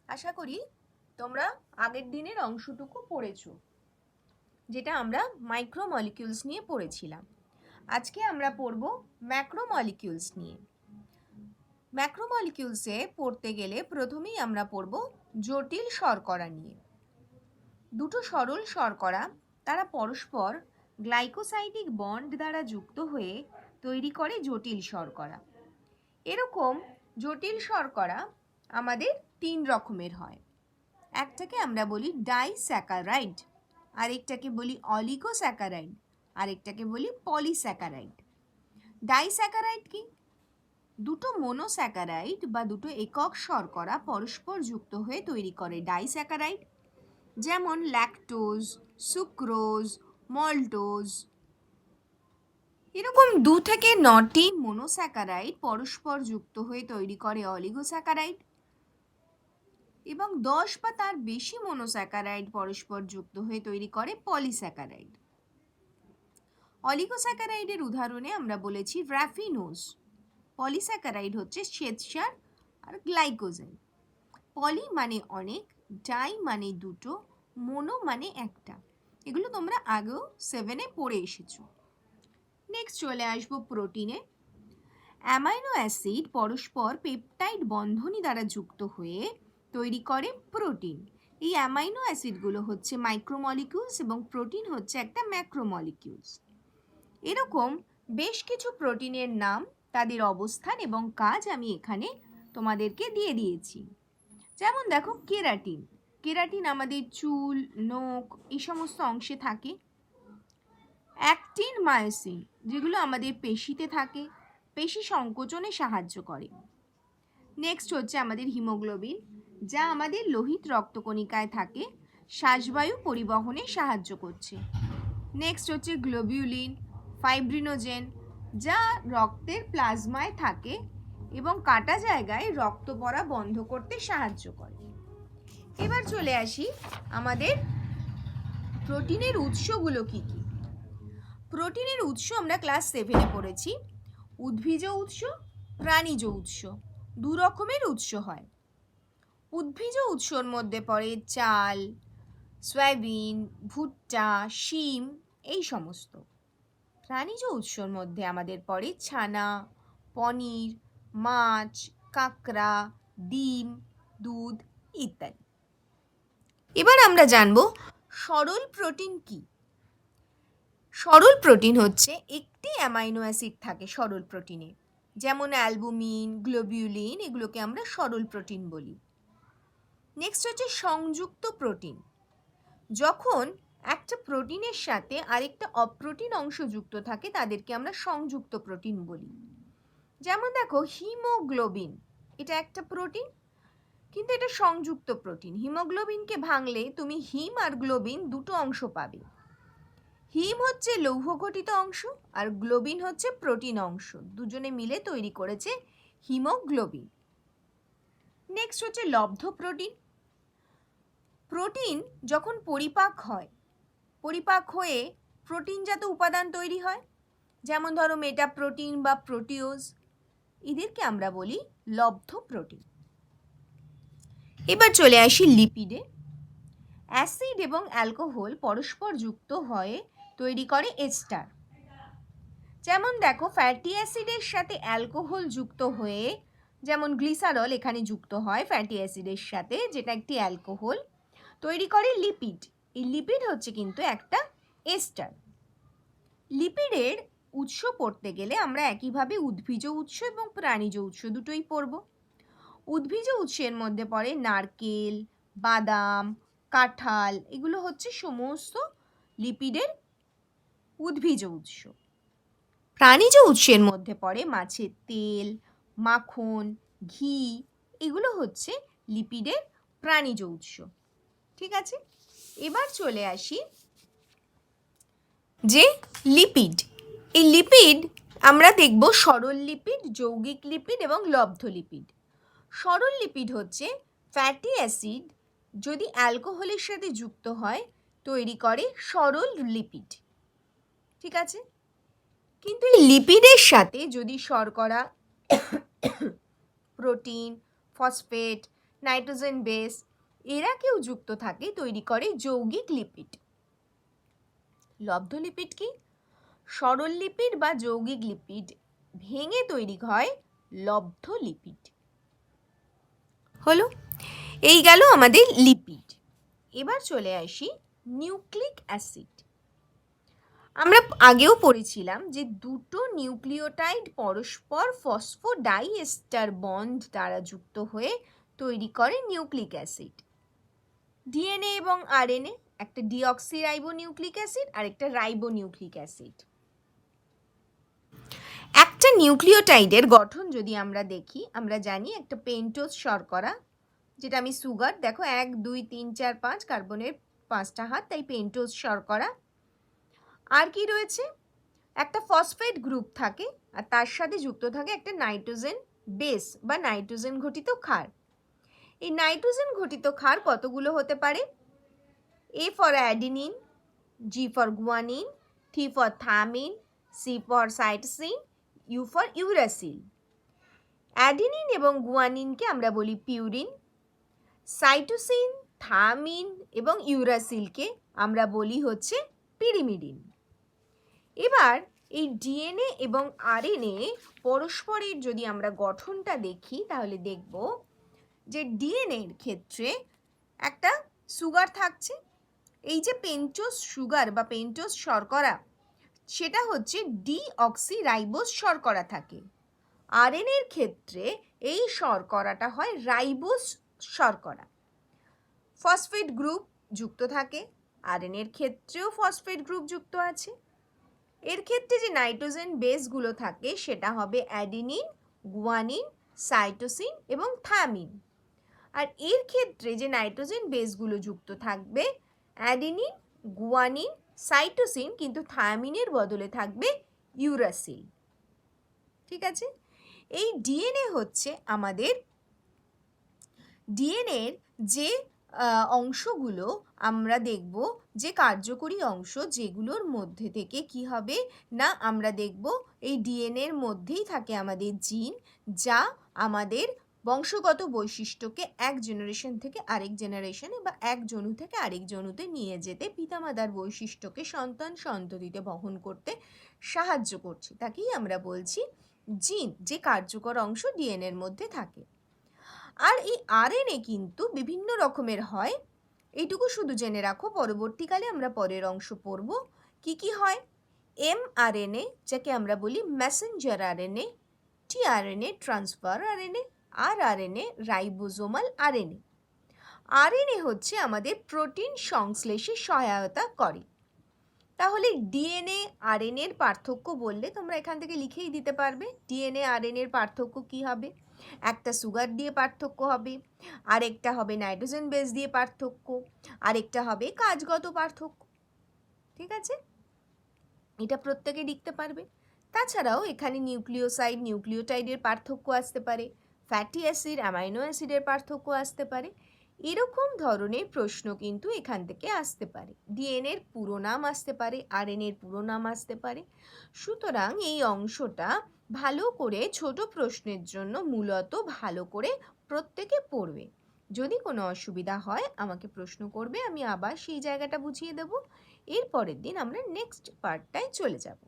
আশা করি তোমরা আগের দিনের অংশটুকু পড়েছো, যেটা আমরা মাইক্রোমলিকিউলস নিয়ে পড়েছিলাম। আজকে আমরা পড়ব ম্যাক্রোমলিকিউলস নিয়ে। ম্যাক্রোমলিকিউলসে পড়তে গেলে প্রথমেই আমরা পড়ব জটিল শর্করা নিয়ে। দুটো সরল শর্করা তারা পরস্পর গ্লাইকোসাইডিক বন্ড দ্বারা যুক্ত হয়ে তৈরি করে জটিল শর্করা। এরকম জটিল শর্করা আমাদের 3 রকমের হয়। একটাকে আমরা বলি ডাইস্যাকারাইড, আরেকটাকে বলি অলিগোস্যাকারাইড, আরেকটাকে বলি পলিস্যাকারাইড। ডাইস্যাকারাইড কি? দুটো মোনোস্যাকারাইড বা দুটো একক শর্করা পরস্পর যুক্ত হয়ে তৈরি করে ডাইস্যাকারাইড, যেমন ল্যাকটোজ, সুক্রোজ, মল্টোজ। এরকম 2 থেকে 9টি মোনোস্যাকারাইড পরস্পর যুক্ত হয়ে তৈরি করে অলিগোস্যাকারাইড, এবং 10 বা তার বেশি মোনোস্যাকারাইড পরস্পর যুক্ত হয়ে তৈরি করে পলিস্যাকারাইড। অলিগোস্যাকারাইডের উদাহরণে আমরা বলেছি র্যাফিনোজ। পলিস্যাকারাইড হচ্ছে শ্বেতসার আর গ্লাইকোজেন। পলি মানে অনেক, ডাই মানে দুটো, মোনো মানে একটা। এগুলো তোমরা আগেও 7-এ পড়ে এসেছো। নেক্সট চলে আসবো প্রোটিনে। অ্যামাইনো অ্যাসিড পরস্পর পেপটাইড বন্ধনী দ্বারা যুক্ত হয়ে তৈরি করে প্রোটিন। এই অ্যামাইনো অ্যাসিডগুলো হচ্ছে মাইক্রোমলিকিউলস এবং প্রোটিন হচ্ছে একটা ম্যাক্রোমলিকিউলস। এরকম বেশ কিছু প্রোটিনের নাম, তাদের অবস্থান এবং কাজ আমি এখানে তোমাদেরকে দিয়ে দিয়েছি। যেমন দেখো কেরাটিন। কেরাটিন আমাদের চুল, নখ এই সমস্ত অংশে থাকে। অ্যাক্টিন, মায়োসিন যেগুলো আমাদের পেশিতে থাকে, পেশি সংকোচনে সাহায্য করে। নেক্সট হচ্ছে আমাদের হিমোগ্লোবিন, যা আমাদের লোহিত রক্তকণিকায় থাকে, শ্বাসবায়ু পরিবহনে সাহায্য করছে। নেক্সট হচ্ছে গ্লোবিউলিন, ফাইব্রিনোজেন, যা রক্তের প্লাজমায় থাকে এবং কাটা জায়গায় রক্ত পড়া বন্ধ করতে সাহায্য করে। এবার চলে আসি আমাদের প্রোটিনের উৎসগুলো কি কি। প্রোটিনের উৎস আমরা ক্লাস 7-এ পড়েছি। উদ্ভিজ উৎস, প্রাণীজ উৎস, 2 রকমের উৎস হয়। উদ্ভিজ উৎসর মধ্যে পড়ে চাল, সয়াবিন, ভুট্টা, শিম এই সমস্ত। প্রাণীজ উৎসর মধ্যে আমাদের পড়ে ছানা, পনির, মাছ, কাঁকড়া, ডিম, দুধ ইত্যাদি। এবার আমরা জানব সরল প্রোটিন কি। সরল প্রোটিন হচ্ছে একটি অ্যামাইনো অ্যাসিড থাকে সরল প্রোটিনে, যেমন অ্যালবুমিন, গ্লোবিউলিন, এগুলোকে আমরা সরল প্রোটিন বলি। নেক্সট হচ্ছে সংযুক্ত প্রোটিন। যখন একটা প্রোটিনের সাথে আরেকটা অপ্রোটিন অংশ যুক্ত থাকে তাদেরকে আমরা সংযুক্ত প্রোটিন বলি। যেমন দেখো হিমোগ্লোবিন, এটা একটা প্রোটিন কিন্তু এটা সংযুক্ত প্রোটিন। হিমোগ্লোবিনকে ভাঙলে তুমি হিম আর গ্লোবিন দুটো অংশ পাবে। হিম হচ্ছে লৌহ গঠিত অংশ আর গ্লোবিন হচ্ছে প্রোটিন অংশ, দুজনে মিলে তৈরি করেছে হিমোগ্লোবিন। নেক্সট হচ্ছে লব্ধ প্রোটিন। প্রোটিন যখন পরিপাক হয়, পরিপাক হয়ে প্রোটিনজাত উপাদান তৈরি হয়, যেমন ধরো মেটাপ্রোটিন বা প্রোটিওজ, এদেরকে আমরা বলি লব্ধ প্রোটিন। এবার চলে আসি লিপিডে। অ্যাসিড এবং অ্যালকোহল পরস্পর যুক্ত হয়ে তৈরি করে এস্টার। যেমন দেখো ফ্যাটি অ্যাসিডের সাথে অ্যালকোহল যুক্ত হয়ে, যেমন গ্লিসারল এখানে যুক্ত হয় ফ্যাটি অ্যাসিডের সাথে, যেটা একটি অ্যালকোহল, তৈরি করে লিপিড। এই লিপিড হচ্ছে কিন্তু একটা এস্টার। লিপিডের উৎস পড়তে গেলে আমরা একইভাবে উদ্ভিজ উৎস এবং প্রাণীজ উৎস দুটোই পড়ব। উদ্ভিজ উৎসের মধ্যে পড়ে নারকেল, বাদাম, কাঁঠাল, এগুলো হচ্ছে সমস্ত লিপিডের উদ্ভিজ উৎস। প্রাণীজ উৎসের মধ্যে পড়ে মাছের তেল, মাখন, ঘি, এগুলো হচ্ছে লিপিডের প্রাণীজ উৎস। ঠিক আছে, এবার চলে আসি যে লিপিড। এই লিপিড আমরা দেখব সরল লিপিড, যৌগিক লিপিড এবং লব্ধ লিপিড। সরল লিপিড হচ্ছে ফ্যাটি অ্যাসিড যদি অ্যালকোহলের সাথে যুক্ত হয় তৈরি করে সরল লিপিড। ঠিক আছে, কিন্তু এই লিপিডের সাথে যদি শর্করা, প্রোটিন, ফসফেট, নাইট্রোজেন বেস, এরা কেউ যুক্ত থাকে তৈরি করে যৌগিক লিপিড। লব্ধ লিপিড কি? সরল লিপিড বা যৌগিক লিপিড ভেঙে তৈরি হয় লব্ধ লিপিড। হলো, এই গেল আমাদের লিপিড। এবার চলে আসি নিউক্লিক অ্যাসিড। আমরা আগেও পড়েছিলাম যে দুটো নিউক্লিওটাইড পরস্পর ফসফোডাইএস্টার বন্ড দ্বারা যুক্ত হয়ে তৈরি করে নিউক্লিক অ্যাসিড। ডিএনএ এবং আরএনএ, একটা ডিঅক্সিরাইবোনিউক্লিক অ্যাসিড আর একটা রাইবোনিউক্লিক অ্যাসিড। একটা নিউক্লিওটাইডের গঠন যদি আমরা দেখি, আমরা জানি একটা পেন্টোজ শর্করা, যেটা আমি সুগার, দেখো 1 2 3 4 5 কার্বনের 5টা হাত, তাই পেন্টোজ শর্করা। আর কি রয়েছে? একটা ফসফেট গ্রুপ থাকে আর তার সাথে যুক্ত থাকে একটা নাইট্রোজেন বেস বা নাইট্রোজেন ঘটিত ক্ষার। এই নাইট্রোজেন ঘটিত ক্ষার কতগুলো হতে পারে? A for adenine, G for guanine, T for thymine, C for cytosine, U for uracil। Adenine এবং গুয়ানিনকে আমরা বলি পিউরিন, সাইটোসিন, থামিন এবং ইউরাসিলকে আমরা বলি হচ্ছে পিরিমিডিন। এবার এই ডিএনএ এবং আরএনএ পরস্পরের যদি আমরা গঠনটা দেখি তাহলে দেখব যে ডিএনএর ক্ষেত্রে একটা সুগার থাকছে, এই যে পেন্টোজ সুগার বা পেন্টোজ শর্করা, সেটা হচ্ছে ডিঅক্সিরাইবোজ শর্করা থাকে। আরএনএর ক্ষেত্রে এই শর্করাটা হয় রাইবোজ শর্করা। ফসফেট গ্রুপ যুক্ত থাকে, আরএনএর ক্ষেত্রেও ফসফেট গ্রুপ যুক্ত আছে। এর ক্ষেত্রে যে নাইট্রোজেন বেসগুলো থাকে সেটা হবে অ্যাডিনিন, গুয়ানিন, সাইটোসিন এবং থামিন। আর এর ক্ষেত্রে যে নাইট্রোজেন বেসগুলো যুক্ত থাকবে অ্যাডিনিন, গুয়ানিন, সাইটোসিন, কিন্তু থায়ামিনের বদলে থাকবে ইউরাসিল। ঠিক আছে? এই ডিএনএ হচ্ছে আমাদের ডিএনএর যে অংশগুলো আমরা দেখব, যে কার্যকরী অংশ যেগুলোর মধ্যে থেকে কি হবে না, আমরা দেখব এই ডিএনএর মধ্যেই থাকে আমাদের জিন, যা আমাদের বংশগত বৈশিষ্ট্যকে এক জেনারেশন থেকে আরেক জেনারেশনে বা এক জনু থেকে আরেক জনুতে নিয়ে যেতে, পিতামাতার বৈশিষ্ট্যকে সন্তান সন্ততিতে বহন করতে সাহায্য করছে। তাকেই আমরা বলছি জিন, যে কার্যকর অংশ ডিএনএর মধ্যে থাকে। আর এই আরএনএ কিন্তু বিভিন্ন রকমের হয়, এইটুকু শুধু জেনে রাখো, পরবর্তীকালে আমরা পরের অংশ পড়ব কি কি হয়। এমআরএনএ, যাকে আমরা বলি messenger RNA, tRNA transfer RNA, আর আরএনএ রাইবোজোমাল আরএনএ। আরএনএ হচ্ছে আমাদের প্রোটিন সংশ্লেষে সহায়তা করে। তাহলে ডিএনএ আরএনএর পার্থক্য বললে তোমরা এখান থেকে লিখেই দিতে পারবে ডিএনএ আরএনএর পার্থক্য কি হবে। একটা সুগার দিয়ে পার্থক্য হবে, আরেকটা হবে নাইট্রোজেন বেস দিয়ে পার্থক্য, আরেকটা হবে কাজগত পার্থক্য। ঠিক আছে, এটা প্রত্যেকে লিখতে পারবে। তাছাড়াও এখানে নিউক্লিওসাইড নিউক্লিওটাইডের পার্থক্য আসতে পারে, ফ্যাটি অ্যাসিড অ্যামাইনো অ্যাসিডের পার্থক্য আসতে পারে। এরকম ধরনের প্রশ্ন কিন্তু এখান থেকে আসতে পারে। ডিএনএর পুরো নাম আসতে পারে, আরএনএর পুরো নাম আসতে পারে। সুতরাং এই অংশটা ভালো করে ছোট প্রশ্নের জন্য মূলত ভালো করে প্রত্যেকে পড়বে। যদি কোনো অসুবিধা হয় আমাকে প্রশ্ন করবে, আমি আবার সেই জায়গাটা বুঝিয়ে দেব। এর পরের দিন আমরা নেক্সট পার্টটায় চলে যাব।